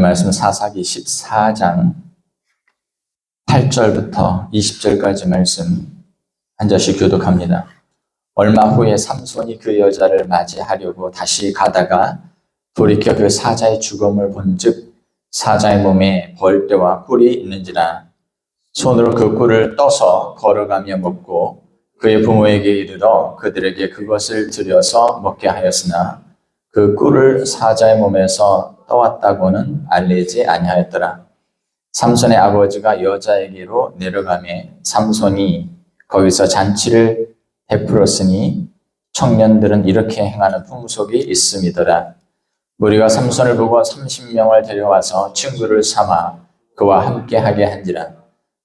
말씀 사사기 14장 8절부터 20절까지 말씀 한 절씩 교독합니다. 얼마 후에 삼손이 그 여자를 맞이하려고 다시 가다가 돌이켜 그 사자의 죽음을 본즉 사자의 몸에 벌떼와 꿀이 있는지라 손으로 그 꿀을 떠서 걸어가며 먹고 그의 부모에게 이르러 그들에게 그것을 들여서 먹게 하였으나 그 꿀을 사자의 몸에서 떠왔다고는 알리지 아니하였더라. 삼손의 아버지가 여자에게로 내려가매 삼손이 거기서 잔치를 베풀었으니 청년들은 이렇게 행하는 풍속이 있음이더라. 무리가 삼손을 보고 30명을 데려와서 친구를 삼아 그와 함께 하게 한지라.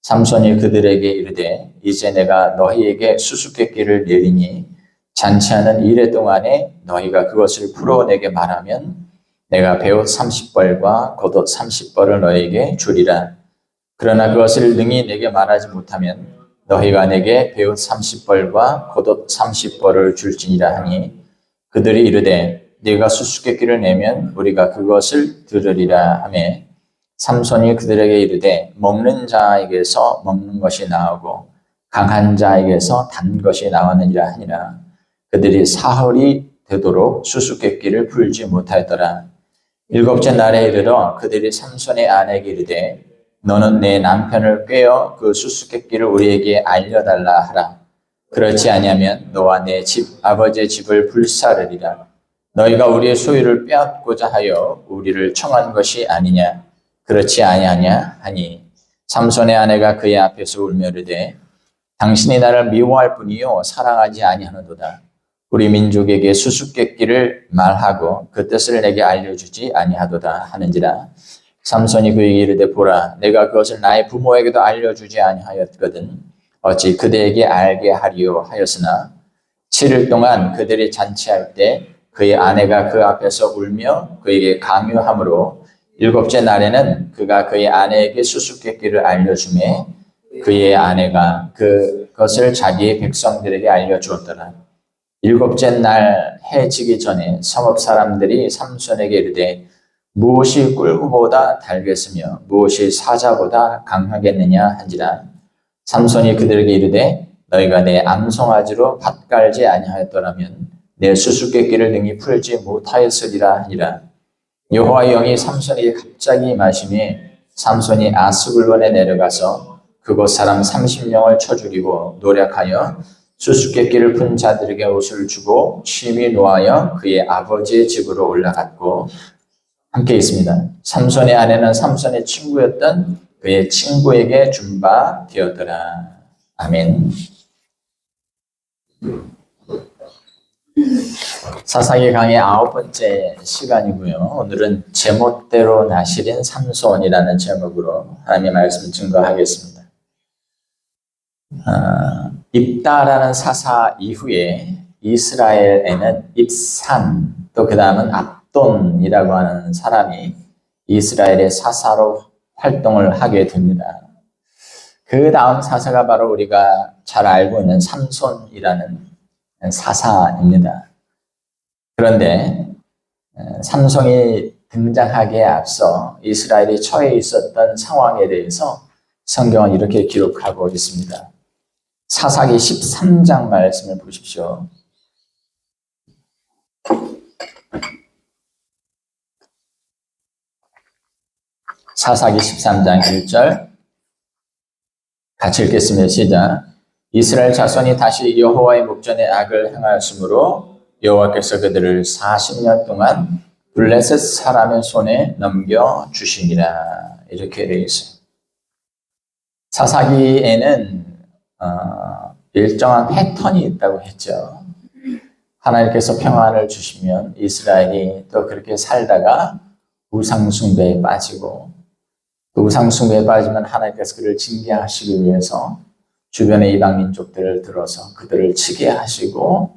삼손이 그들에게 이르되 이제 내가 너희에게 수수께끼를 내리니 잔치하는 이래 동안에 너희가 그것을 풀어내게 말하면 내가 베옷 30벌과 겉옷 30벌을 너희에게 주리라. 그러나 그것을 능히 내게 말하지 못하면 너희가 내게 베옷 30벌과 겉옷 30벌을 줄지니라 하니 그들이 이르되 네가 수수께끼를 내면 우리가 그것을 들으리라 하매 삼손이 그들에게 이르되 먹는 자에게서 먹는 것이 나오고 강한 자에게서 단 것이 나왔느니라 하니라. 그들이 사흘이 되도록 수수께끼를 풀지 못하였더라. 일곱째 날에 이르러 그들이 삼손의 아내에게 이르되 너는 내 남편을 꾀어 그 수수께끼를 우리에게 알려달라 하라. 그렇지 아니하면 너와 내 집 아버지의 집을 불사르리라. 너희가 우리의 소유를 빼앗고자 하여 우리를 청한 것이 아니냐. 그렇지 아니하냐 하니 삼손의 아내가 그의 앞에서 울며 이르되 당신이 나를 미워할 뿐이요 사랑하지 아니하는도다. 우리 민족에게 수수께끼를 말하고 그 뜻을 내게 알려주지 아니하도다 하는지라. 삼손이 그에게 이르되 보라 내가 그것을 나의 부모에게도 알려주지 아니하였거든 어찌 그대에게 알게 하리요 하였으나 7일 동안 그들이 잔치할 때 그의 아내가 그 앞에서 울며 그에게 강요하므로 일곱째 날에는 그가 그의 아내에게 수수께끼를 알려주매 그의 아내가 그것을 자기의 백성들에게 알려주었더라. 일곱째 날 해지기 전에 성읍 사람들이 삼손에게 이르되 무엇이 꿀보다 달겠으며 무엇이 사자보다 강하겠느냐 한지라. 삼손이 그들에게 이르되 너희가 내 암송아지로 밭 갈지 아니하였더라면 내 수수께끼를 능히 풀지 못하였으리라 하니라. 여호와의 영이 삼손에게 갑자기 임하시니 삼손이 아스글론에 내려가서 그곳 사람 30명을 쳐 죽이고 노력하여 수수께끼를 푼 자들에게 옷을 주고 심히 노하여 그의 아버지의 집으로 올라갔고 함께 있습니다. 삼손의 아내는 삼손의 친구였던 그의 친구에게 준 바 되었더라. 아멘. 사사기 강의 9번째 시간이고요. 오늘은 제멋대로 나시린 삼손이라는 제목으로 하나님의 말씀을 증거하겠습니다. 입다라는 사사 이후에 이스라엘에는 입산 또 그 다음은 압돈이라고 하는 사람이 이스라엘의 사사로 활동을 하게 됩니다. 그 다음 사사가 바로 우리가 잘 알고 있는 삼손이라는 사사입니다. 그런데 삼손이 등장하기에 앞서 이스라엘이 처해 있었던 상황에 대해서 성경은 이렇게 기록하고 있습니다. 사사기 13장 말씀을 보십시오. 사사기 13장 1절 같이 읽겠습니다. 시작. 이스라엘 자손이 다시 여호와의 목전에 악을 행하였으므로 여호와께서 그들을 40년 동안 블레셋 사람의 손에 넘겨주시니라. 이렇게 되어 있어요. 사사기에는 일정한 패턴이 있다고 했죠. 하나님께서 평안을 주시면 이스라엘이 또 그렇게 살다가 우상숭배에 빠지고 그 우상숭배에 빠지면 하나님께서 그를 징계하시기 위해서 주변의 이방 민족들을 들어서 그들을 치게 하시고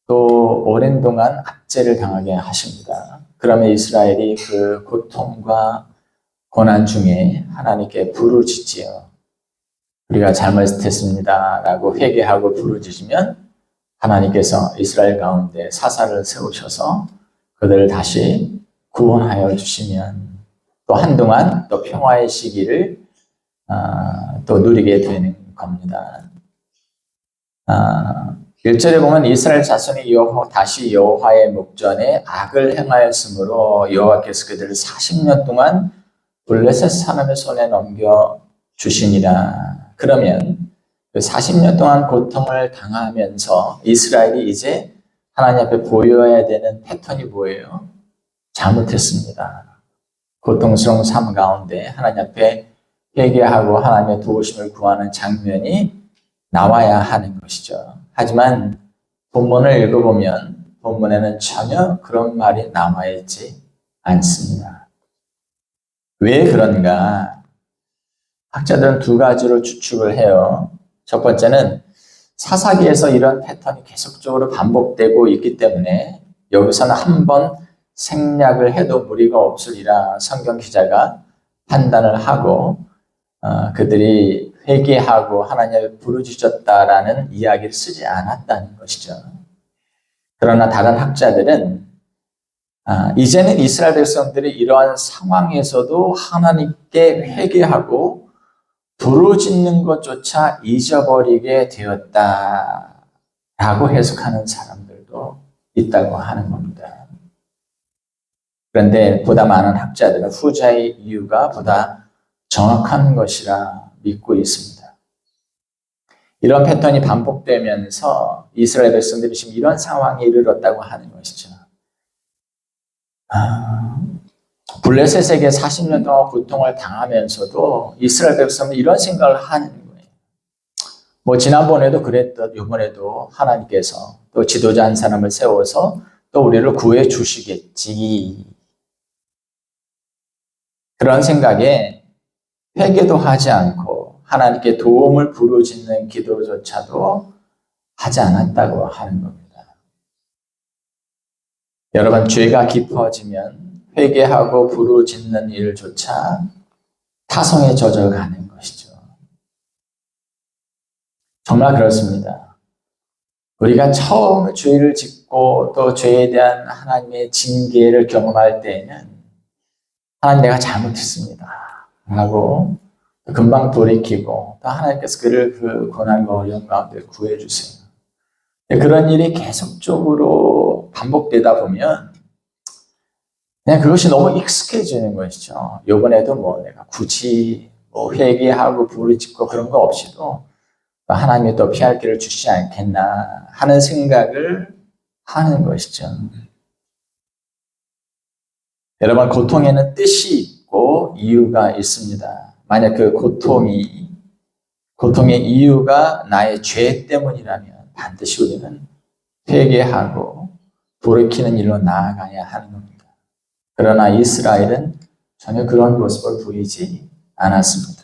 또 오랜 동안 압제를 당하게 하십니다. 그러면 이스라엘이 그 고통과 고난 중에 하나님께 부르짖지요. 우리가 잘못했습니다 라고 회개하고 부르짖으면 하나님께서 이스라엘 가운데 사사를 세우셔서 그들을 다시 구원하여 주시면 또 한동안 또 평화의 시기를 또 누리게 되는 겁니다. 1절에 보면 이스라엘 자손이 다시 여호와의 목전에 악을 행하였으므로 여호와께서 그들을 40년 동안 블레셋 사람의 손에 넘겨 주시니라. 그러면 그 40년 동안 고통을 당하면서 이스라엘이 이제 하나님 앞에 보여야 되는 패턴이 뭐예요? 잘못했습니다. 고통스러운 삶 가운데 하나님 앞에 회개하고 하나님의 도우심을 구하는 장면이 나와야 하는 것이죠. 하지만 본문을 읽어보면 본문에는 전혀 그런 말이 나와 있지 않습니다. 왜 그런가? 학자들은 두 가지로 추측을 해요. 첫 번째는 사사기에서 이런 패턴이 계속적으로 반복되고 있기 때문에 여기서는 한 번 생략을 해도 무리가 없으리라 성경 기자가 판단을 하고 그들이 회개하고 하나님을 부르짖었다라는 이야기를 쓰지 않았다는 것이죠. 그러나 다른 학자들은 이제는 이스라엘 백성들이 이러한 상황에서도 하나님께 회개하고 부르짖는 것조차 잊어버리게 되었다라고 해석하는 사람들도 있다고 하는 겁니다. 그런데 보다 많은 학자들은 후자의 이유가 보다 정확한 것이라 믿고 있습니다. 이런 패턴이 반복되면서 이스라엘 백성들이 지금 이런 상황에 이르렀다고 하는 것이죠. 블레셋에게 40년 동안 고통을 당하면서도 이스라엘 백성은 이런 생각을 하는 거예요. 지난번에도 그랬듯 이번에도 하나님께서 또 지도자 한 사람을 세워서 또 우리를 구해 주시겠지. 그런 생각에 회개도 하지 않고 하나님께 도움을 부르짖는 기도조차도 하지 않았다고 하는 겁니다. 여러분, 죄가 깊어지면 회개하고 부르짖는 일조차 타성에 젖어가는 것이죠. 정말 그렇습니다. 우리가 처음 죄를 짓고 또 죄에 대한 하나님의 징계를 경험할 때에는 하나님 내가 잘못했습니다 하고 금방 돌이키고 또 하나님께서 그를 그 고난과 어려움 가운데 구해주세요. 그런 일이 계속적으로 반복되다 보면 그냥 그것이 너무 익숙해지는 것이죠. 이번에도 내가 굳이 회개하고 부르짖고 그런 거 없이도 하나님이 또 피할 길을 주시지 않겠나 하는 생각을 하는 것이죠. 여러분, 고통에는 뜻이 있고 이유가 있습니다. 만약 그 고통의 이유가 나의 죄 때문이라면 반드시 우리는 회개하고 돌이키는 일로 나아가야 하는 겁니다. 그러나 이스라엘은 전혀 그런 모습을 보이지 않았습니다.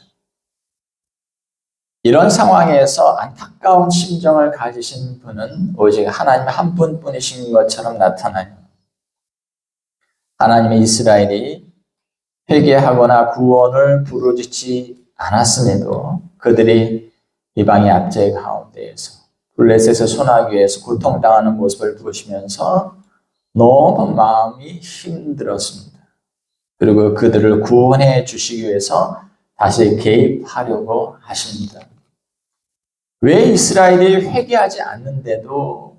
이런 상황에서 안타까운 심정을 가지신 분은 오직 하나님 한 분뿐이신 것처럼 나타나요. 하나님의 이스라엘이 회개하거나 구원을 부르짖지 않았음에도 그들이 이방의 압제 가운데에서 블레셋의 소나기에서 고통당하는 모습을 보시면서 너무 마음이 힘들었습니다. 그리고 그들을 구원해 주시기 위해서 다시 개입하려고 하십니다. 왜 이스라엘이 회개하지 않는데도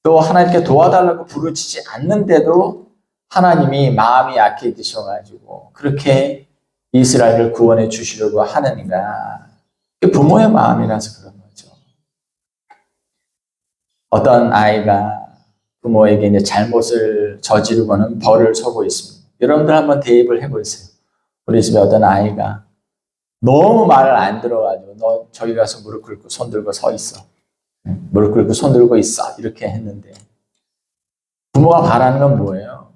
또 하나님께 도와달라고 부르짖지 않는데도 하나님이 마음이 약해지셔가지고 그렇게 이스라엘을 구원해 주시려고 하는가? 부모의 마음이라서 그런 거죠. 어떤 아이가 부모에게 이제 잘못을 저지르고는 벌을 서고 있습니다. 여러분들 한번 대입을 해보세요. 우리 집에 어떤 아이가 너무 말을 안 들어가지고 너 저기 가서 무릎 꿇고 손 들고 서 있어. 무릎 꿇고 손 들고 있어. 이렇게 했는데 부모가 바라는 건 뭐예요?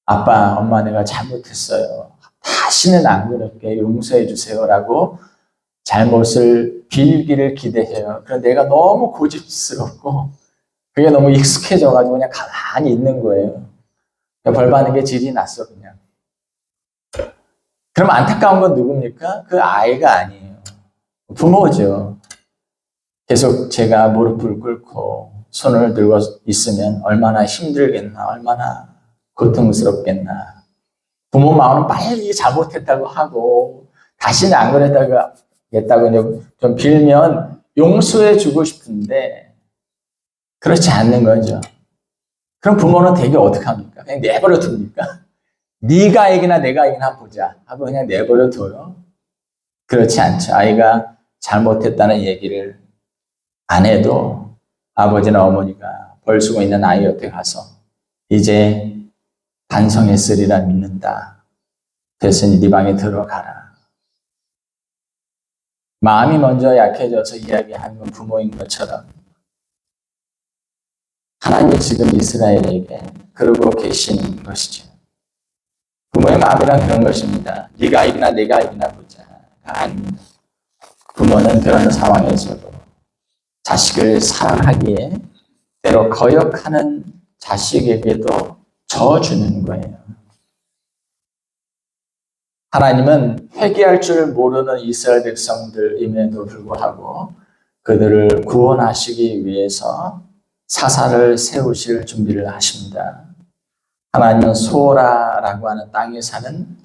아빠, 엄마 내가 잘못했어요. 다시는 안 그럴게. 용서해 주세요라고 잘못을 빌기를 기대해요. 그런데 내가 너무 고집스럽고 그게 너무 익숙해져가지고 그냥 가만히 있는 거예요. 벌 받는 게 질이 났어 그냥. 그럼 안타까운 건 누굽니까? 그 아이가 아니에요. 부모죠. 계속 제가 무릎을 꿇고 손을 들고 있으면 얼마나 힘들겠나, 얼마나 고통스럽겠나. 부모 마음은 빨리 잘못했다고 하고 다시는 안 그랬다고 이제 좀 빌면 용서해 주고 싶은데 그렇지 않는 거죠. 그럼 부모는 되게 어떻게 합니까? 그냥 내버려 둡니까? 네가 이기나 내가 이기나 보자 하고 그냥 내버려 둬요. 그렇지 않죠. 아이가 잘못했다는 얘기를 안 해도 아버지나 어머니가 벌 쓰고 있는 아이 옆에 가서 이제 반성했으리라 믿는다. 됐으니 네 방에 들어가라. 마음이 먼저 약해져서 이야기하는 건 부모인 것처럼 하나님이 지금 이스라엘에게 그러고 계신 것이죠. 부모의 마음이란 그런 것입니다. 네가 이기나 내가 이기나 보자가 아닙니다. 부모는 그런 상황에서도 자식을 사랑하기에 때로 거역하는 자식에게도 져주는 거예요. 하나님은 회개할 줄 모르는 이스라엘 백성들임에도 불구하고 그들을 구원하시기 위해서 사사를 세우실 준비를 하십니다. 하나님은 소라라고 하는 땅에 사는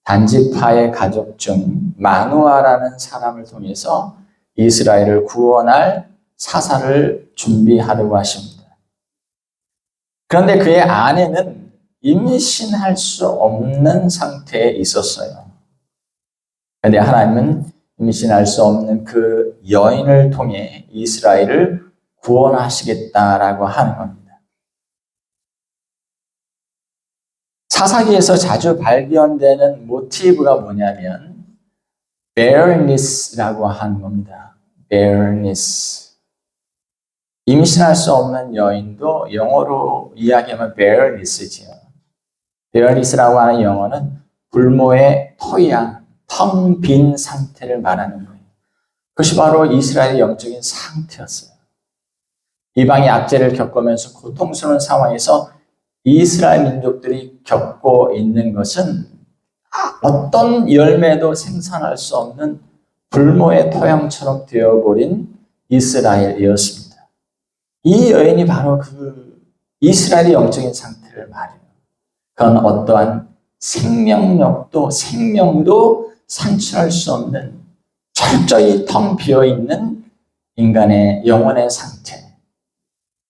단지파의 가족 중 마누아라는 사람을 통해서 이스라엘을 구원할 사사를 준비하려고 하십니다. 그런데 그의 아내는 임신할 수 없는 상태에 있었어요. 그런데 하나님은 임신할 수 없는 그 여인을 통해 이스라엘을 구원하시겠다라고 하는 겁니다. 사사기에서 자주 발견되는 모티브가 뭐냐면 barrenness라고 하는 겁니다. barrenness. 임신할 수 없는 여인도 영어로 이야기하면 barrenness지요. barrenness라고 하는 영어는 불모의 토양, 텅 빈 상태를 말하는 거예요. 그것이 바로 이스라엘의 영적인 상태였어요. 이방의 압제를 겪으면서 고통스러운 상황에서 이스라엘 민족들이 겪고 있는 것은 어떤 열매도 생산할 수 없는 불모의 토양처럼 되어버린 이스라엘이었습니다. 이 여인이 바로 그 이스라엘의 영적인 상태를 말해요. 그건 어떠한 생명도 산출할 수 없는 철저히 텅 비어있는 인간의 영혼의 상태.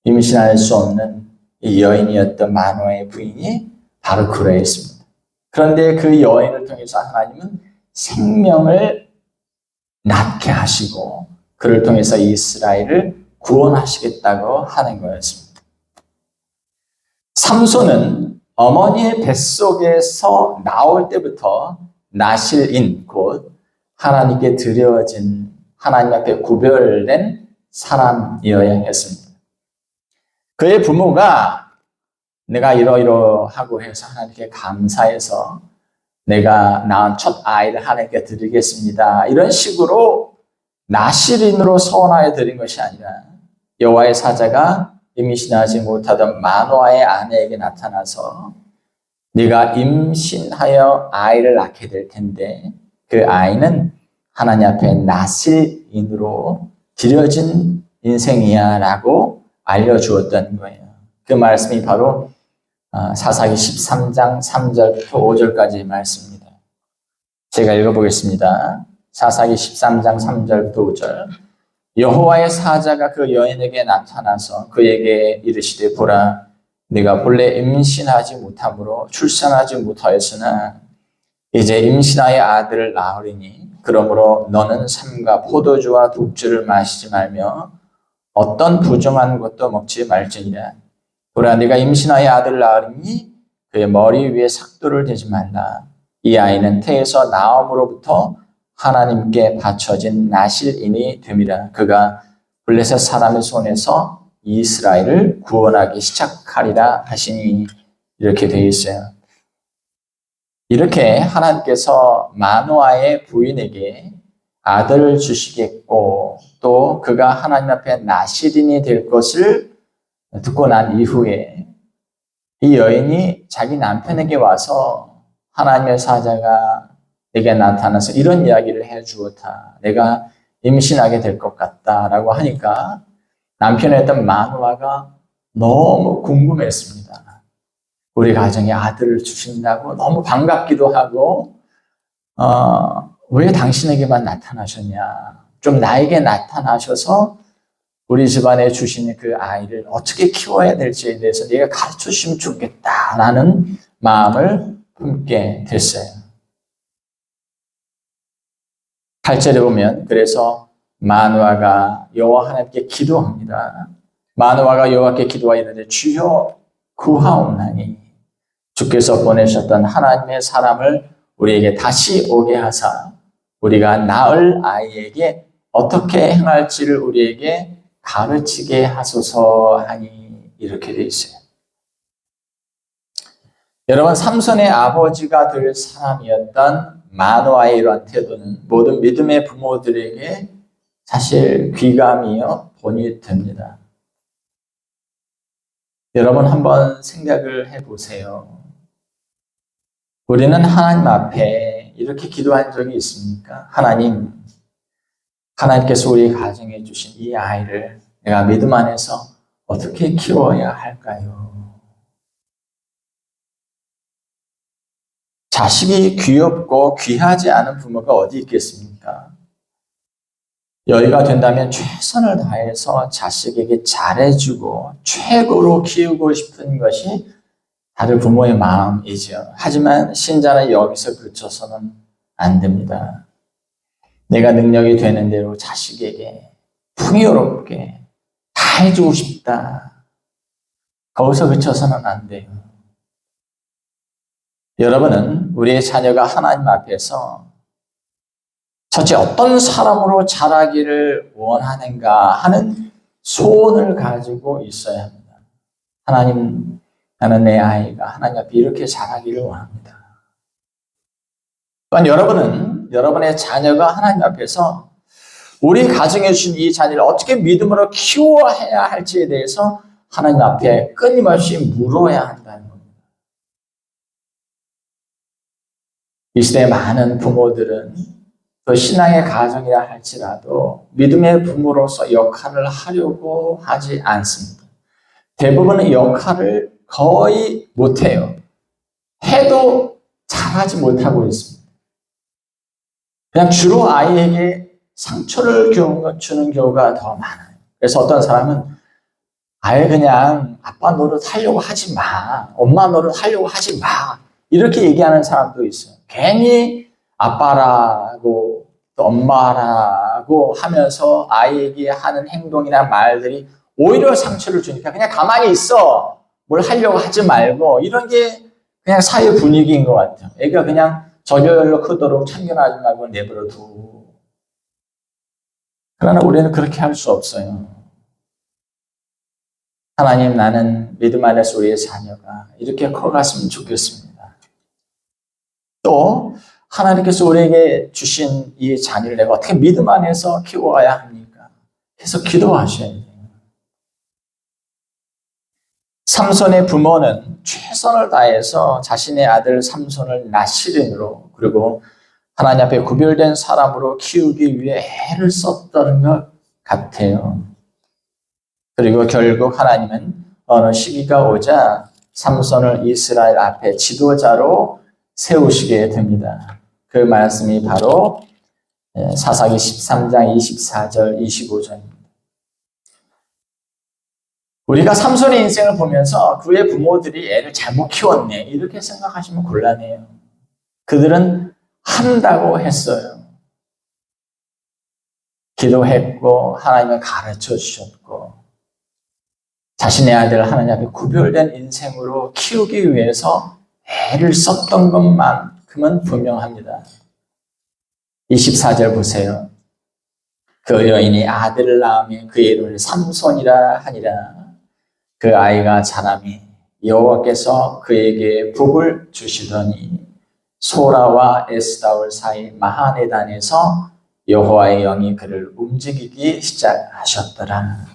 임신할 수 없는 이 여인이었던 마누아의 부인이 바로 그러했습니다. 그런데 그 여인을 통해서 하나님은 생명을 낳게 하시고 그를 통해서 이스라엘을 구원하시겠다고 하는 거였습니다. 삼손은 어머니의 뱃속에서 나올 때부터 나실인 곧 하나님께 드려진 하나님 앞에 구별된 사람이어야 했습니다. 그의 부모가 내가 이러이러하고 해서 하나님께 감사해서 내가 낳은 첫 아이를 하나님께 드리겠습니다. 이런 식으로 나실인으로 서원하여 드린 것이 아니라 여호와의 사자가 임신하지 못하던 마노아의 아내에게 나타나서 네가 임신하여 아이를 낳게 될 텐데 그 아이는 하나님 앞에 나실인으로 드려진 인생이야 라고 알려주었던 거예요. 그 말씀이 바로 사사기 13장 3절부터 5절까지의 말씀입니다. 제가 읽어보겠습니다. 사사기 13장 3절부터 5절. 여호와의 사자가 그 여인에게 나타나서 그에게 이르시되 보라 네가 본래 임신하지 못함으로 출산하지 못하였으나 이제 임신하여 아들을 낳으리니 그러므로 너는 삼가 포도주와 독주를 마시지 말며 어떤 부정한 것도 먹지 말지니라. 보라 네가 임신하여 아들을 낳으리니 그의 머리 위에 삭도를 대지 말라. 이 아이는 태에서 나옴으로부터 하나님께 바쳐진 나실인이 됨이라. 그가 블레셋 사람의 손에서 이스라엘을 구원하기 시작하리라 하시니 이렇게 되어 있어요. 이렇게 하나님께서 마노아의 부인에게 아들을 주시겠고 또 그가 하나님 앞에 나실인이 될 것을 듣고 난 이후에 이 여인이 자기 남편에게 와서 하나님의 사자가 내게 나타나서 이런 이야기를 해 주었다. 내가 임신하게 될 것 같다라고 하니까 남편이었던 마누아가 너무 궁금했습니다. 우리 가정에 아들을 주신다고 너무 반갑기도 하고, 왜 당신에게만 나타나셨냐? 좀 나에게 나타나셔서 우리 집안에 주신 그 아이를 어떻게 키워야 될지에 대해서 네가 가르쳐 주시면 좋겠다라는 마음을 품게 됐어요. 8절에 보면 그래서 마누아가 여호와 하나님께 기도합니다. 마누아가 여호와께 기도하여 이르되 주여 구하옵나니 주께서 보내셨던 하나님의 사람을 우리에게 다시 오게 하사 우리가 낳을 아이에게 어떻게 행할지를 우리에게 가르치게 하소서 하니 이렇게 돼 있어요. 여러분, 삼손의 아버지가 될 사람이었던 마누아의 이러한 태도는 모든 믿음의 부모들에게 사실 귀감이요 본이 됩니다. 여러분 한번 생각을 해보세요. 우리는 하나님 앞에 이렇게 기도한 적이 있습니까? 하나님께서 우리 가정에 주신 이 아이를 내가 믿음 안에서 어떻게 키워야 할까요? 자식이 귀엽고 귀하지 않은 부모가 어디 있겠습니까? 여유가 된다면 최선을 다해서 자식에게 잘해주고 최고로 키우고 싶은 것이 다른 부모의 마음이죠. 하지만 신자는 여기서 그쳐서는 안 됩니다. 내가 능력이 되는 대로 자식에게 풍요롭게 다 해주고 싶다. 거기서 그쳐서는 안 돼요. 여러분은 우리의 자녀가 하나님 앞에서 첫째 어떤 사람으로 자라기를 원하는가 하는 소원을 가지고 있어야 합니다. 하나님, 나는 내 아이가 하나님 앞에 이렇게 자라기를 원합니다. 또한 여러분은 여러분의 자녀가 하나님 앞에서 우리 가정에 주신 이 자녀를 어떻게 믿음으로 키워야 할지에 대해서 하나님 앞에 끊임없이 물어야 한다는 겁니다. 이 시대의 많은 부모들은 또 신앙의 가정이라 할지라도 믿음의 부모로서 역할을 하려고 하지 않습니다. 대부분의 역할을 거의 못해요. 해도 잘하지 못하고 있습니다. 그냥 주로 아이에게 상처를 주는 경우가 더 많아요. 그래서 어떤 사람은 아예 그냥 아빠 노릇 하려고 하지 마. 엄마 노릇 하려고 하지 마. 이렇게 얘기하는 사람도 있어요. 괜히 아빠라고 또 엄마라고 하면서 아이에게 하는 행동이나 말들이 오히려 상처를 주니까 그냥 가만히 있어. 뭘 하려고 하지 말고 이런 게 그냥 사회 분위기인 것 같아요. 애가 그냥 저절로 크도록 참견하지 말고 내버려 두고. 그러나 우리는 그렇게 할 수 없어요. 하나님, 나는 믿음 안에서 우리의 자녀가 이렇게 커갔으면 좋겠습니다. 또 하나님께서 우리에게 주신 이 자녀를 내가 어떻게 믿음 안에서 키워야 합니까? 계속 기도하셔야 돼요. 삼손의 부모는 최선을 다해서 자신의 아들 삼손을 나시린으로 그리고 하나님 앞에 구별된 사람으로 키우기 위해 애를 썼던 것 같아요. 그리고 결국 하나님은 어느 시기가 오자 삼손을 이스라엘 앞에 지도자로 세우시게 됩니다. 그 말씀이 바로 사사기 13장 24절 25절입니다. 우리가 삼손의 인생을 보면서 그의 부모들이 애를 잘못 키웠네 이렇게 생각하시면 곤란해요. 그들은 한다고 했어요. 기도했고 하나님을 가르쳐 주셨고 자신의 아들을 하나님 앞에 구별된 인생으로 키우기 위해서 애를 썼던 것만큼은 분명합니다. 24절 보세요. 그 여인이 아들을 낳으며 그의 이름을 삼손이라 하니라. 그 아이가 자라매 여호와께서 그에게 복을 주시더니 소라와 에스다올 사이 마하네단에서 여호와의 영이 그를 움직이기 시작하셨더라.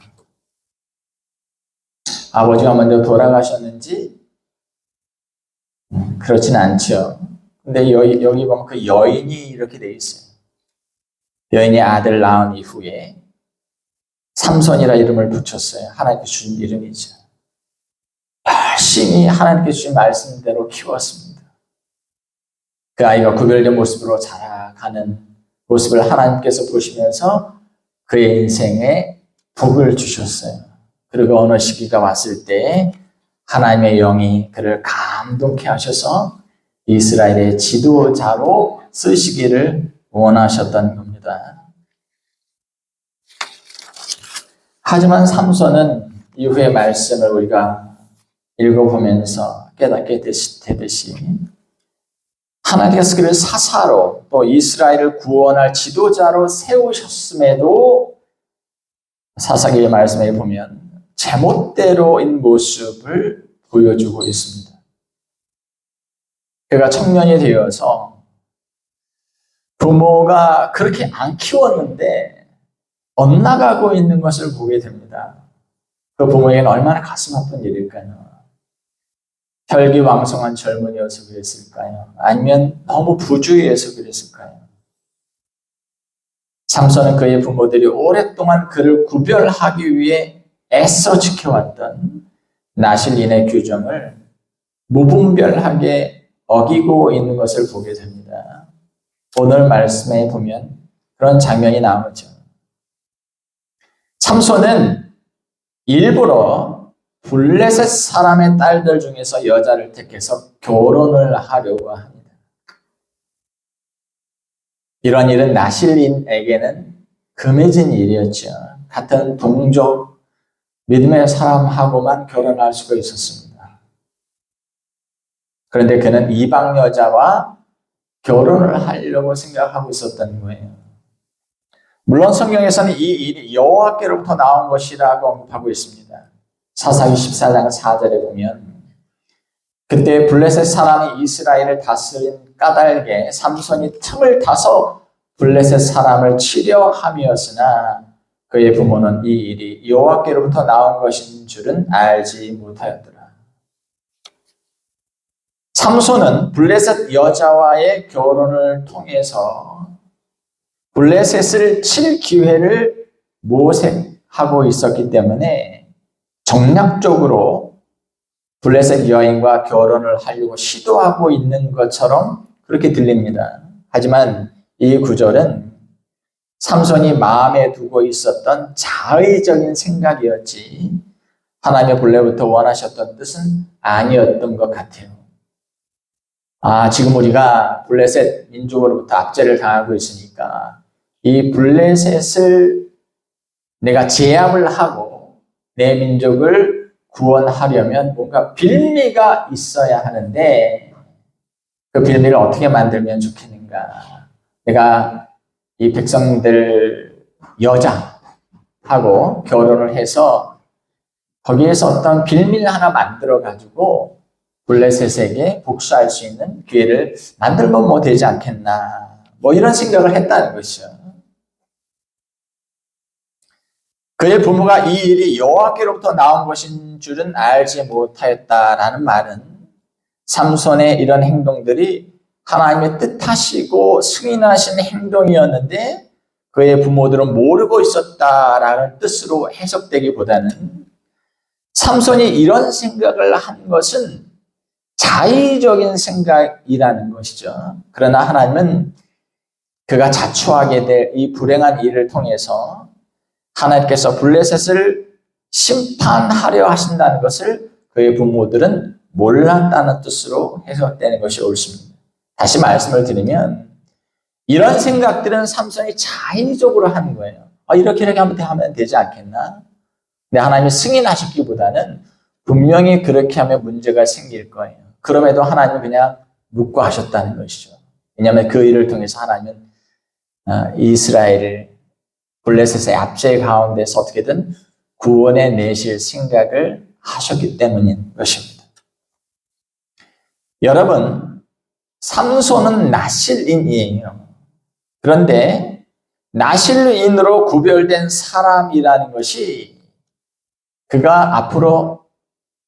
아버지가 먼저 돌아가셨는지? 그렇진 않죠. 근데 여기 보면 그 여인이 이렇게 돼 있어요. 여인이 아들 낳은 이후에 삼손이라 이름을 붙였어요. 하나님께 주신 이름이죠. 열심히 하나님께 주신 말씀대로 키웠습니다. 그 아이가 구별된 모습으로 자라가는 모습을 하나님께서 보시면서 그의 인생에 복을 주셨어요. 그리고 어느 시기가 왔을 때 하나님의 영이 그를 감동케 하셔서 이스라엘의 지도자로 쓰시기를 원하셨던 겁니다. 하지만 삼손은 이후의 말씀을 우리가 읽어보면서 깨닫게 되듯이 하나님께서 그를 사사로 또 이스라엘을 구원할 지도자로 세우셨음에도 사사기의 말씀에 보면 제멋대로인 모습을 보여주고 있습니다. 그가 청년이 되어서 부모가 그렇게 안 키웠는데 엇나가고 있는 것을 보게 됩니다. 그 부모에게는 얼마나 가슴 아픈 일일까요? 혈기왕성한 젊은이여서 그랬을까요? 아니면 너무 부주의해서 그랬을까요? 삼손은 그의 부모들이 오랫동안 그를 구별하기 위해 애써 지켜왔던 나실인의 규정을 무분별하게 어기고 있는 것을 보게 됩니다. 오늘 말씀에 보면 그런 장면이 나오죠. 삼손은 일부러 블레셋 사람의 딸들 중에서 여자를 택해서 결혼을 하려고 합니다. 이런 일은 나실인에게는 금해진 일이었죠. 같은 동족 믿음의 사람하고만 결혼할 수가 있었습니다. 그런데 그는 이방 여자와 결혼을 하려고 생각하고 있었던 거예요. 물론 성경에서는 이 일이 여호와께로부터 나온 것이라고 언급하고 있습니다. 사사기 14장 4절에 보면 그때 블레셋 사람이 이스라엘을 다스린 까닭에 삼손이 틈을 타서 블레셋 사람을 치려 함이었으나 그의 부모는 이 일이 여호와께로부터 나온 것인 줄은 알지 못하였더라. 삼손은 블레셋 여자와의 결혼을 통해서 블레셋을 칠 기회를 모색하고 있었기 때문에 정략적으로 블레셋 여인과 결혼을 하려고 시도하고 있는 것처럼 그렇게 들립니다. 하지만 이 구절은 삼손이 마음에 두고 있었던 자의적인 생각이었지 하나님의 본래부터 원하셨던 뜻은 아니었던 것 같아요. 지금 우리가 블레셋 민족으로부터 압제를 당하고 있으니까 이 블레셋을 내가 제압을 하고 내 민족을 구원하려면 뭔가 빌미가 있어야 하는데 그 빌미를 어떻게 만들면 좋겠는가? 내가 이 백성들 여자하고 결혼을 해서 거기에서 어떤 빌미를 하나 만들어 가지고 블레셋에게 복수할 수 있는 기회를 만들면 되지 않겠나? 이런 생각을 했다는 것이죠. 그의 부모가 이 일이 여호와께로부터 나온 것인 줄은 알지 못하였다라는 말은 삼손의 이런 행동들이 하나님의 뜻하시고 승인하신 행동이었는데 그의 부모들은 모르고 있었다라는 뜻으로 해석되기보다는 삼손이 이런 생각을 한 것은 자의적인 생각이라는 것이죠. 그러나 하나님은 그가 자초하게 될 이 불행한 일을 통해서 하나님께서 블레셋을 심판하려 하신다는 것을 그의 부모들은 몰랐다는 뜻으로 해석되는 것이 옳습니다. 다시 말씀을 드리면 이런 생각들은 삼손이 자의적으로 하는 거예요. 이렇게 하면 되지 않겠나? 근데 하나님이 승인하시기보다는 분명히 그렇게 하면 문제가 생길 거예요. 그럼에도 하나님은 그냥 묵과하셨다는 것이죠. 왜냐하면 그 일을 통해서 하나님은 이스라엘을 블레셋의 압제 가운데서 어떻게든 구원해 내실 생각을 하셨기 때문인 것입니다. 여러분, 삼손은 나실인이에요. 그런데 나실인으로 구별된 사람이라는 것이 그가 앞으로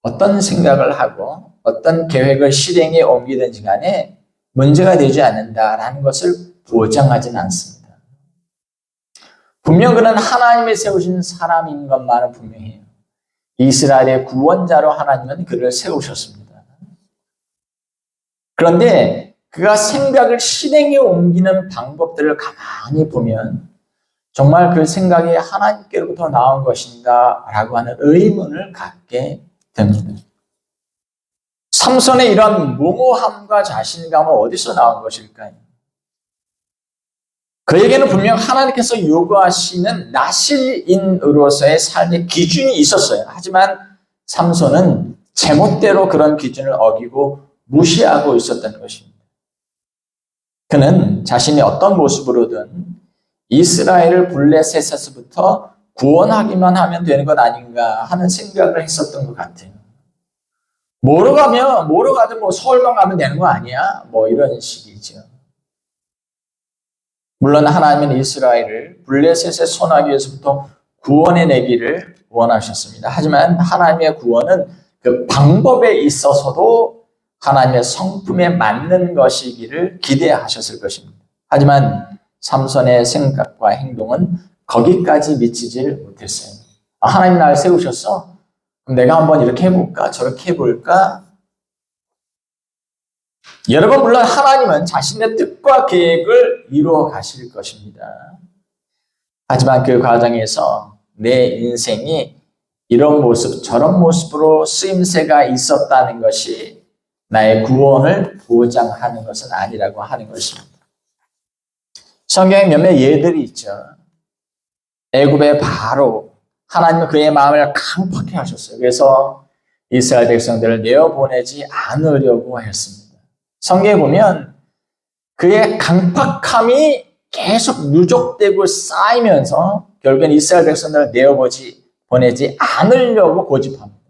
어떤 생각을 하고 어떤 계획을 실행에 옮기든지 간에 문제가 되지 않는다라는 것을 보장하지는 않습니다. 분명 그는 하나님이 세우신 사람인 것만은 분명해요. 이스라엘의 구원자로 하나님은 그를 세우셨습니다. 그런데 그가 생각을 실행에 옮기는 방법들을 가만히 보면 정말 그 생각이 하나님께로부터 나온 것인가 라고 하는 의문을 갖게 됩니다. 삼손의 이런 무모함과 자신감은 어디서 나온 것일까요? 그에게는 분명 하나님께서 요구하시는 나실인으로서의 삶의 기준이 있었어요. 하지만 삼손은 제멋대로 그런 기준을 어기고 무시하고 있었던 것입니다. 그는 자신이 어떤 모습으로든 이스라엘을 블레셋에서부터 구원하기만 하면 되는 것 아닌가 하는 생각을 했었던 것 같아요. 뭐로 가든 뭐 서울만 가면 되는 거 아니야? 뭐 이런 식이죠. 물론 하나님은 이스라엘을 블레셋의 손아귀에서부터 구원해내기를 원하셨습니다. 하지만 하나님의 구원은 그 방법에 있어서도 하나님의 성품에 맞는 것이기를 기대하셨을 것입니다. 하지만 삼손의 생각과 행동은 거기까지 미치질 못했어요. 하나님 날 세우셨어? 그럼 내가 한번 이렇게 해볼까? 저렇게 해볼까? 여러분, 물론 하나님은 자신의 뜻과 계획을 이루어 가실 것입니다. 하지만 그 과정에서 내 인생이 이런 모습, 저런 모습으로 쓰임새가 있었다는 것이 나의 구원을 보장하는 것은 아니라고 하는 것입니다. 성경에 몇몇 예들이 있죠. 애굽의 바로 하나님은 그의 마음을 강팍해 하셨어요. 그래서 이스라엘 백성들을 내어보내지 않으려고 했습니다. 성경에 보면 그의 강팍함이 계속 누적되고 쌓이면서 결국엔 이스라엘 백성들을 보내지 않으려고 고집합니다.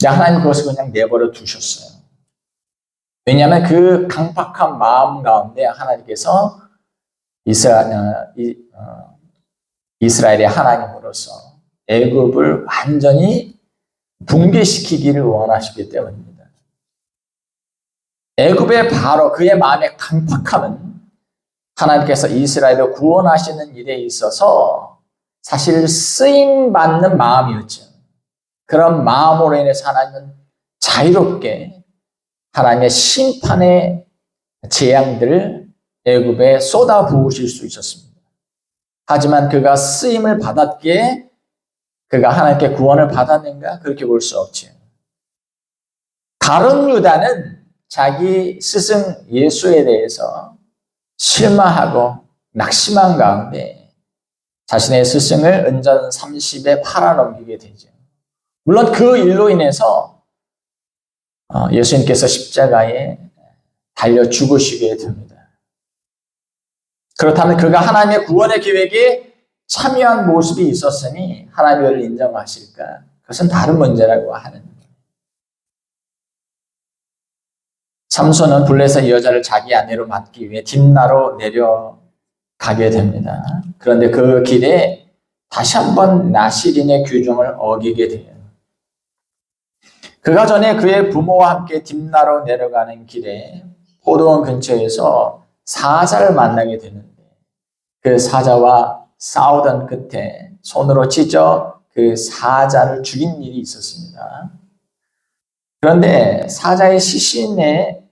하나님 그것을 그냥 내버려 두셨어요. 왜냐하면 그 강팍한 마음 가운데 하나님께서 이스라엘의 하나님으로서 애굽을 완전히 붕괴시키기를 원하시기 때문입니다. 애굽의 바로 그의 마음의 강팍함은 하나님께서 이스라엘을 구원하시는 일에 있어서 사실 쓰임받는 마음이었죠. 그런 마음으로 인해서 하나님은 자유롭게 하나님의 심판의 재앙들을 애굽에 쏟아 부으실 수 있었습니다. 하지만 그가 쓰임을 받았기에 그가 하나님께 구원을 받았는가? 그렇게 볼 수 없죠. 가룟 유다는 자기 스승 예수에 대해서 실망하고 낙심한 가운데 자신의 스승을 은전 30에 팔아넘기게 되죠. 물론 그 일로 인해서 예수님께서 십자가에 달려 죽으시게 됩니다. 그렇다면 그가 하나님의 구원의 계획에 참여한 모습이 있었으니 하나님이 그를 인정하실까? 그것은 다른 문제라고 하는 거예요. 삼손은 블레셋 여자를 자기 아내로 맡기 위해 딥나로 내려가게 됩니다. 그런데 그 길에 다시 한번 나실인의 규정을 어기게 돼요. 그가 전에 그의 부모와 함께 딥나로 내려가는 길에 포도원 근처에서 사자를 만나게 되는데 그 사자와 싸우던 끝에 손으로 찢어 그 사자를 죽인 일이 있었습니다. 그런데 사자의 시신에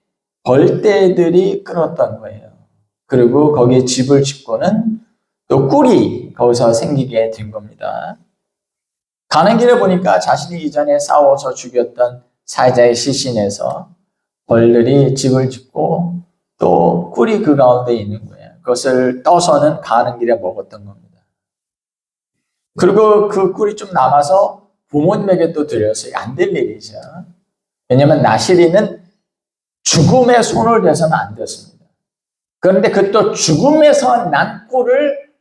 벌떼들이 끌었던 거예요. 그리고 거기에 집을 짓고는 또 꿀이 거기서 생기게 된 겁니다. 가는 길에 보니까 자신이 이전에 싸워서 죽였던 사자의 시신에서 벌들이 집을 짓고 또 꿀이 그 가운데 있는 거예요. 그것을 떠서는 가는 길에 먹었던 겁니다. 그리고 그 꿀이 좀 남아서 부모님에게 또 드렸어요. 안 될 일이죠. 왜냐하면 나실이는 죽음에 손을 대서는 안 됐습니다. 그런데 그 또 죽음에서 난 꿀을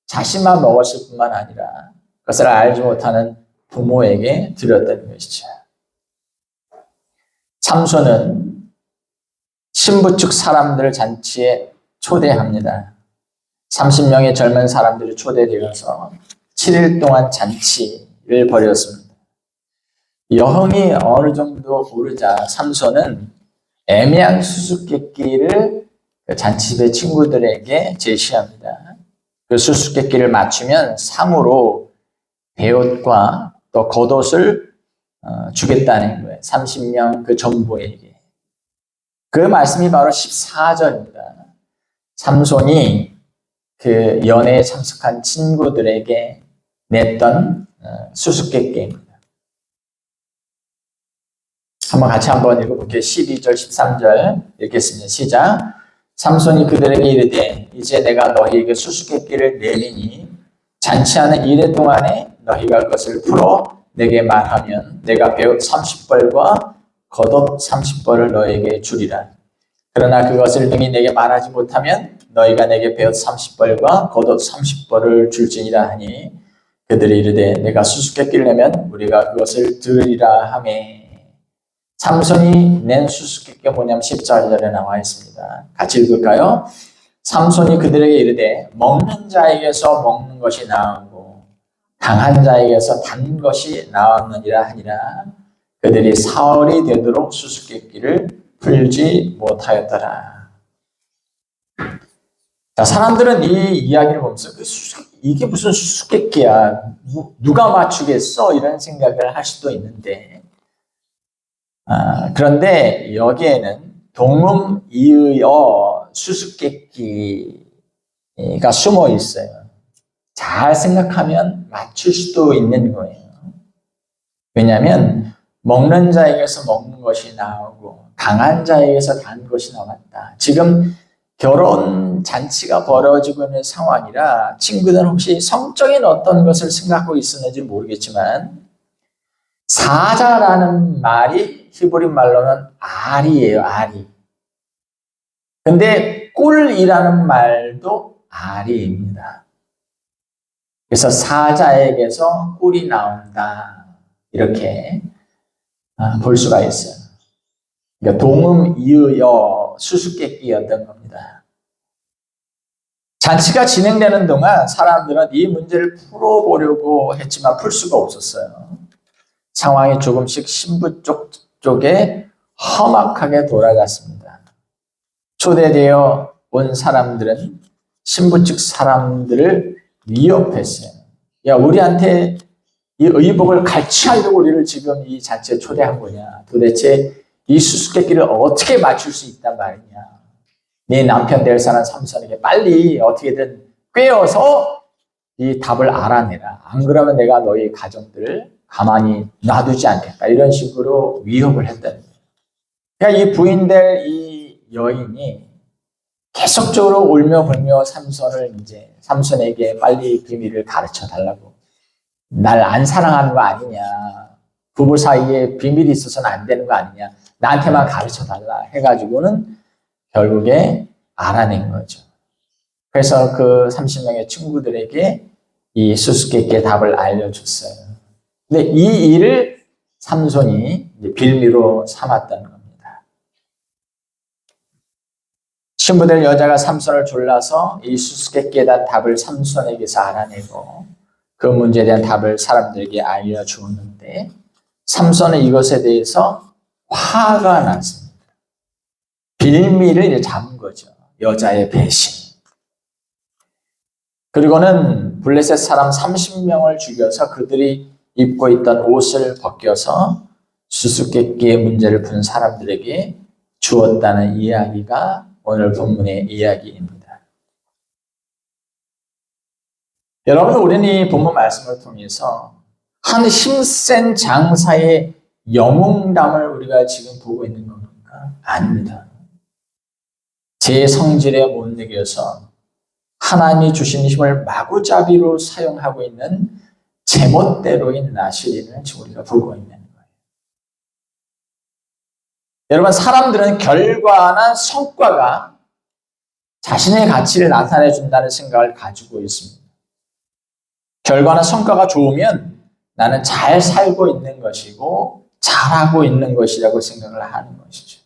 자신만 먹었을 뿐만 아니라 그것을 알지 못하는 부모에게 드렸던 것이죠. 삼손은 신부 측 사람들을 잔치에 초대합니다. 30명의 젊은 사람들이 초대되어서 7일 동안 잔치를 벌였습니다. 여흥이 어느 정도 오르자 삼손은 애매한 수수께끼를 잔치집의 친구들에게 제시합니다. 그 수수께끼를 맞추면 상으로 배옷과 또 겉옷을 주겠다는 거예요. 30명 그 전부에게. 그 말씀이 바로 14절입니다. 삼손이 그 연애에 참석한 친구들에게 냈던 수수께끼입니다. 같이 한번 읽어볼게요. 12절, 13절 읽겠습니다. 시작. 삼손이 그들에게 이르되 이제 내가 너희에게 수수께끼를 내리니 잔치하는 이래 동안에 너희가 그것을 풀어 내게 말하면 내가 배옷 30벌과 겉옷 30벌을 너희에게 주리라. 그러나 그것을 능히 내게 말하지 못하면 너희가 내게 배옷 30벌과 겉옷 30벌을 줄지니라 하니 그들이 이르되 내가 수수께끼를 내면 우리가 그것을 들으리라 하매. 삼손이 낸 수수께끼가 뭐냐면 14절에 나와 있습니다. 같이 읽을까요? 삼손이 그들에게 이르되 먹는 자에게서 먹는 것이 나오고 강한 자에게서 단 것이 나왔느니라 하니라. 그들이 사흘이 되도록 수수께끼를 풀지 못하였더라. 자, 사람들은 이 이야기를 보면서 이게 무슨 수수께끼야? 누가 맞추겠어? 이런 생각을 할 수도 있는데 그런데 여기에는 동음이의어 수수께끼가 숨어 있어요. 잘 생각하면 맞출 수도 있는 거예요. 왜냐하면 먹는 자에게서 먹는 것이 나오고 강한 자에게서 단 것이 나왔다. 지금 결혼 잔치가 벌어지고 있는 상황이라 친구들은 혹시 성적인 어떤 것을 생각하고 있었는지 모르겠지만 사자라는 말이 히브리 말로는 알이에요. 알이. 근데 꿀이라는 말도 알이입니다. 그래서 사자에게서 꿀이 나온다. 이렇게 볼 수가 있어요. 그러니까 동음이의어 수수께끼였던 겁니다. 잔치가 진행되는 동안 사람들은 이 문제를 풀어보려고 했지만 풀 수가 없었어요. 상황이 조금씩 신부 쪽에 험악하게 돌아갔습니다. 초대되어 온 사람들은 신부 측 사람들을 위협했어요. 야, 우리한테 이 의복을 같이 하려고 우리를 지금 이 잔치에 초대한 거냐? 도대체 이 수수께끼를 어떻게 맞출 수 있단 말이냐? 네 남편 될 사람 삼손에게 빨리 어떻게든 꿰어서 이 답을 알아내라. 안 그러면 내가 너희 가정들을 가만히 놔두지 않겠다. 이런 식으로 위협을 했다는 거예요. 그러니까 이 부인될 이 여인이 계속적으로 울며 불며 삼손에게 빨리 비밀을 가르쳐 달라고. 날 안 사랑하는 거 아니냐. 부부 사이에 비밀이 있어서는 안 되는 거 아니냐. 나한테만 가르쳐 달라 해가지고는 결국에 알아낸 거죠. 그래서 그 30명의 친구들에게 이 수수께끼의 답을 알려줬어요. 근데 이 일을 삼손이 빌미로 삼았다는 겁니다. 신부될 여자가 삼손을 졸라서 이 수수께끼에 대한 답을 삼손에게서 알아내고 그 문제에 대한 답을 사람들에게 알려주었는데 삼손은 이것에 대해서 화가 났습니다. 빌미를 잡은 거죠. 여자의 배신. 그리고는 블레셋 사람 30명을 죽여서 그들이 입고 있던 옷을 벗겨서 수수께끼의 문제를 푼 사람들에게 주었다는 이야기가 오늘 본문의 이야기입니다. 여러분, 우리는 이 본문 말씀을 통해서 한 힘센 장사의 영웅담을 우리가 지금 보고 있는 겁니까? 아닙니다. 제 성질에 못 이겨서 하나님이 주신 힘을 마구잡이로 사용하고 있는 제멋대로인 나실인을 지금 우리가 보고 있는 거예요. 여러분, 사람들은 결과나 성과가 자신의 가치를 나타내 준다는 생각을 가지고 있습니다. 결과나 성과가 좋으면 나는 잘 살고 있는 것이고 잘하고 있는 것이라고 생각을 하는 것이죠.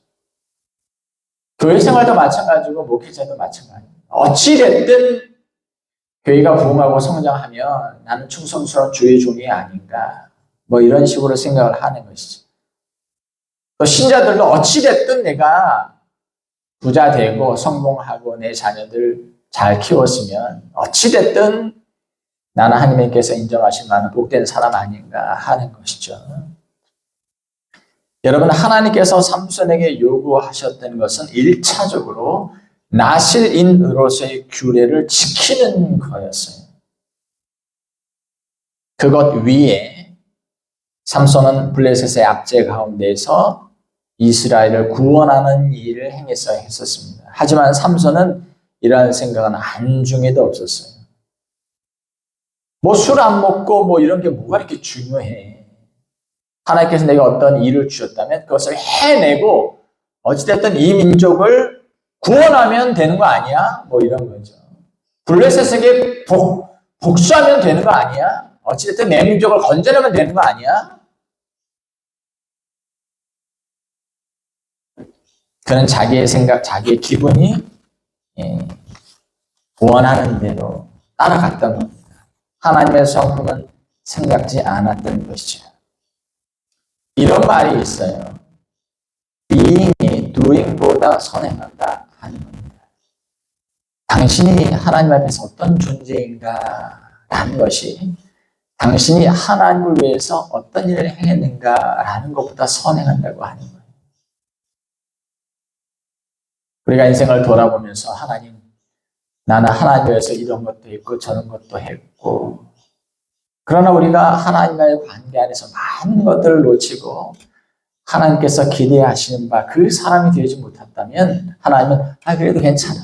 교회 생활도 마찬가지고 목회자도 마찬가지입니다. 어찌됐든 교회가 부흥하고 성장하면 나는 충성스러운 주의 종이 아닌가 이런 식으로 생각을 하는 것이죠. 또 신자들도 어찌됐든 내가 부자 되고 성공하고 내 자녀들 잘 키웠으면 어찌됐든 나는 하나님께서 인정하실 만한 복된 사람 아닌가 하는 것이죠. 여러분, 하나님께서 삼손에게 요구하셨던 것은 1차적으로 나실인으로서의 규례를 지키는 거였어요. 그것 위에 삼손은 블레셋의 압제 가운데서 이스라엘을 구원하는 일을 행했어야 했었습니다. 하지만 삼손은 이러한 생각은 안중에도 없었어요. 뭐 술 안 먹고 뭐 이런 게 뭐가 이렇게 중요해. 하나님께서 내가 어떤 일을 주셨다면 그것을 해내고 어찌됐든 이 민족을 구원하면 되는 거 아니야? 뭐 이런 거죠. 블레셋에게 복수하면 되는 거 아니야? 어찌됐든 내 민족을 건져내면 되는 거 아니야? 그는 자기의 생각, 자기의 기분이 원하는 대로 따라갔던 겁니다. 하나님의 성품은 생각지 않았던 것이죠. 이런 말이 있어요. being이 doing보다 선행한다 하는 겁니다. 당신이 하나님 앞에서 어떤 존재인가 라는 것이 당신이 하나님을 위해서 어떤 일을 행했는가 라는 것보다 선행한다고 하는 거예요. 우리가 인생을 돌아보면서 하나님, 나는 하나님 위해서 이런 것도 했고 저런 것도 했고, 그러나 우리가 하나님과의 관계 안에서 많은 것들을 놓치고 하나님께서 기대하시는 바 그 사람이 되지 못했다면 하나님은 그래도 괜찮아.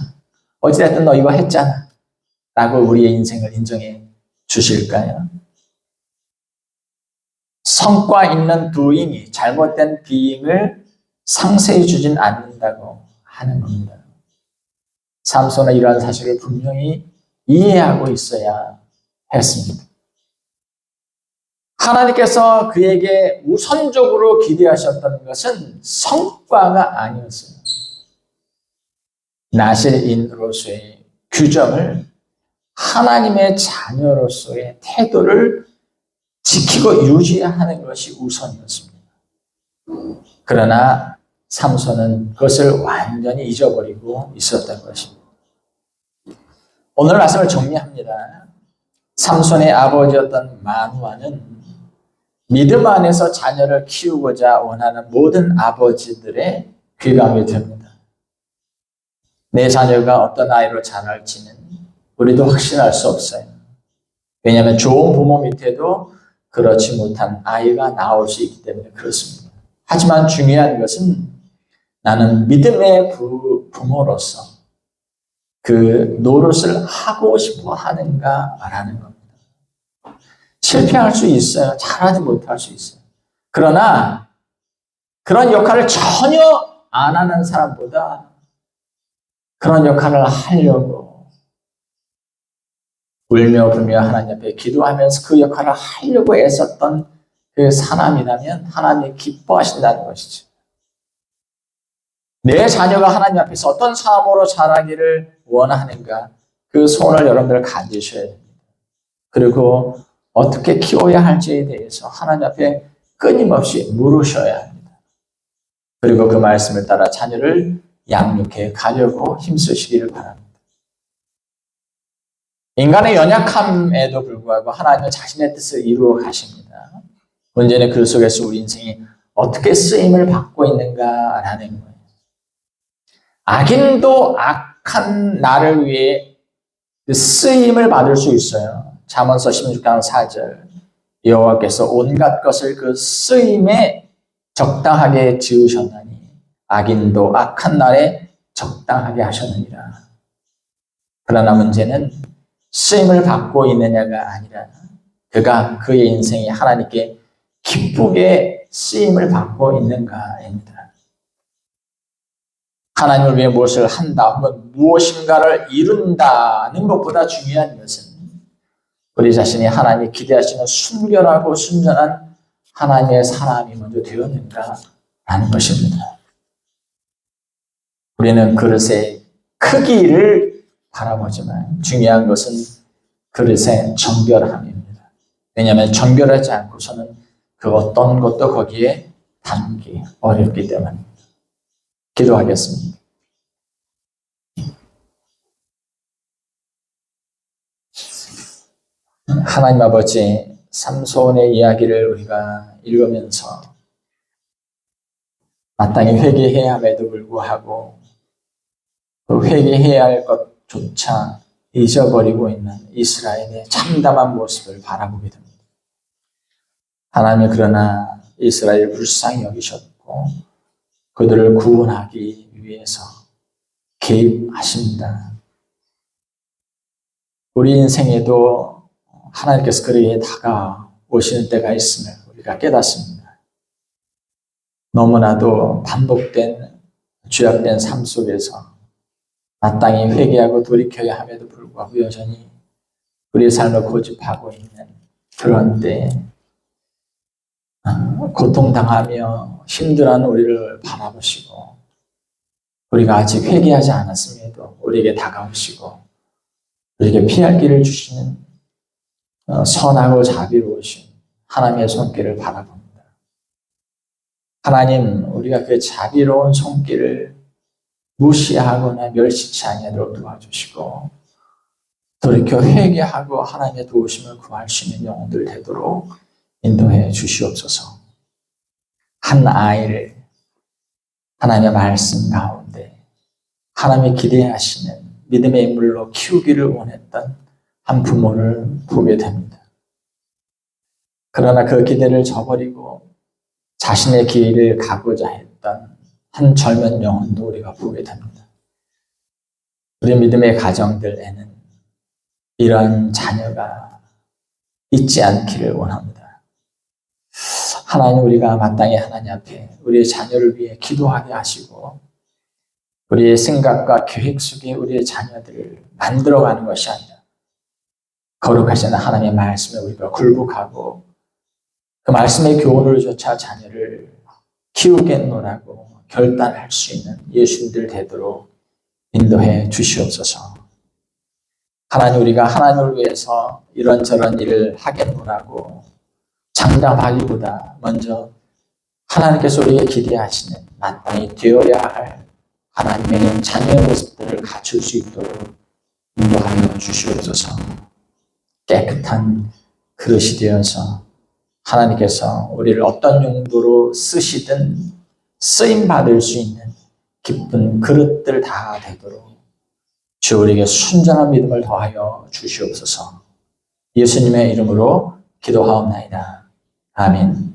어찌됐든 너 이거 했잖아. 라고 우리의 인생을 인정해 주실까요? 성과 있는 doing이 잘못된 being을 상쇄해 주진 않는다고 하는 겁니다. 삼손은 이러한 사실을 분명히 이해하고 있어야 했습니다. 하나님께서 그에게 우선적으로 기대하셨던 것은 성과가 아니었어요. 나실인으로서의 규정을, 하나님의 자녀로서의 태도를 지키고 유지하는 것이 우선이었습니다. 그러나 삼손은 그것을 완전히 잊어버리고 있었던 것입니다. 오늘 말씀을 정리합니다. 삼손의 아버지였던 마누아는 믿음 안에서 자녀를 키우고자 원하는 모든 아버지들의 귀감이 됩니다. 내 자녀가 어떤 아이로 자랄지는 우리도 확신할 수 없어요. 왜냐하면 좋은 부모 밑에도 그렇지 못한 아이가 나올 수 있기 때문에 그렇습니다. 하지만 중요한 것은 나는 믿음의 부모로서 그 노릇을 하고 싶어 하는가라는 겁니다. 실패할 수 있어요. 잘하지 못할 수 있어요. 그러나 그런 역할을 전혀 안 하는 사람보다 그런 역할을 하려고 울며 불며 하나님 앞에 기도하면서 그 역할을 하려고 애썼던 그 사람이라면 하나님이 기뻐하신다는 것이죠. 내 자녀가 하나님 앞에서 어떤 삶으로 자라기를 원하는가, 그 소원을 여러분들 가지셔야 됩니다. 그리고 어떻게 키워야 할지에 대해서 하나님 앞에 끊임없이 물으셔야 합니다. 그리고 그 말씀을 따라 자녀를 양육해 가려고 힘쓰시기를 바랍니다. 인간의 연약함에도 불구하고 하나님은 자신의 뜻을 이루어 가십니다. 문제는 그 속에서 우리 인생이 어떻게 쓰임을 받고 있는가라는 거예요. 악인도 악한 나를 위해 쓰임을 받을 수 있어요. 잠언서 16장 4절, 여호와께서 온갖 것을 그 쓰임에 적당하게 지으셨나니 악인도 악한 날에 적당하게 하셨느니라. 그러나 문제는 쓰임을 받고 있느냐가 아니라 그가 그의 인생이 하나님께 기쁘게 쓰임을 받고 있는가입니다. 하나님을 위해 무엇을 한다 혹은 무엇인가를 이룬다는 것보다 중요한 것은 우리 자신이 하나님이 기대하시는 순결하고 순전한 하나님의 사람이 먼저 되었는가라는 것입니다. 우리는 그릇의 크기를 바라보지만 중요한 것은 그릇의 정결함입니다. 왜냐하면 정결하지 않고서는 그 어떤 것도 거기에 담기 어렵기 때문입니다. 기도하겠습니다. 하나님 아버지, 삼손의 이야기를 우리가 읽으면서 마땅히 회개해야 함에도 불구하고 그 회개해야 할 것조차 잊어버리고 있는 이스라엘의 참담한 모습을 바라보게 됩니다. 하나님이 그러나 이스라엘을 불쌍히 여기셨고 그들을 구원하기 위해서 개입하십니다. 우리 인생에도 하나님께서 그에게 다가오시는 때가 있음을 우리가 깨닫습니다. 너무나도 반복된 죄악된 삶 속에서 마땅히 회개하고 돌이켜야 함에도 불구하고 여전히 우리의 삶을 고집하고 있는 그런 때 고통당하며 힘들어하는 우리를 바라보시고 우리가 아직 회개하지 않았음에도 우리에게 다가오시고 우리에게 피할 길을 주시는 선하고 자비로우신 하나님의 손길을 바라봅니다. 하나님, 우리가 그 자비로운 손길을 무시하거나 멸시치 아니하도록 도와주시고 돌이켜 회개하고 하나님의 도우심을 구할 수 있는 영혼들 되도록 인도해 주시옵소서. 한 아이를 하나님의 말씀 가운데 하나님이 기대하시는 믿음의 인물로 키우기를 원했던 한 부모를 보게 됩니다. 그러나 그 기대를 저버리고 자신의 길을 가고자 했던 한 젊은 영혼도 우리가 보게 됩니다. 우리 믿음의 가정들에는 이러한 자녀가 있지 않기를 원합니다. 하나님, 우리가 마땅히 하나님 앞에 우리의 자녀를 위해 기도하게 하시고 우리의 생각과 계획 속에 우리의 자녀들을 만들어가는 것이 아니라 거룩하신 하나님의 말씀에 우리가 굴복하고 그 말씀의 교훈을 조차 자녀를 키우겠노라고 결단할 수 있는 예수님들 되도록 인도해 주시옵소서. 하나님, 우리가 하나님을 위해서 이런저런 일을 하겠노라고 장담하기보다 먼저 하나님께서 우리에게 기대하시는 마땅히 되어야 할 하나님의 자녀의 모습들을 갖출 수 있도록 인도하여 주시옵소서. 깨끗한 그릇이 되어서 하나님께서 우리를 어떤 용도로 쓰시든 쓰임받을 수 있는 기쁜 그릇들 다 되도록 주 우리에게 순전한 믿음을 더하여 주시옵소서. 예수님의 이름으로 기도하옵나이다. 아멘.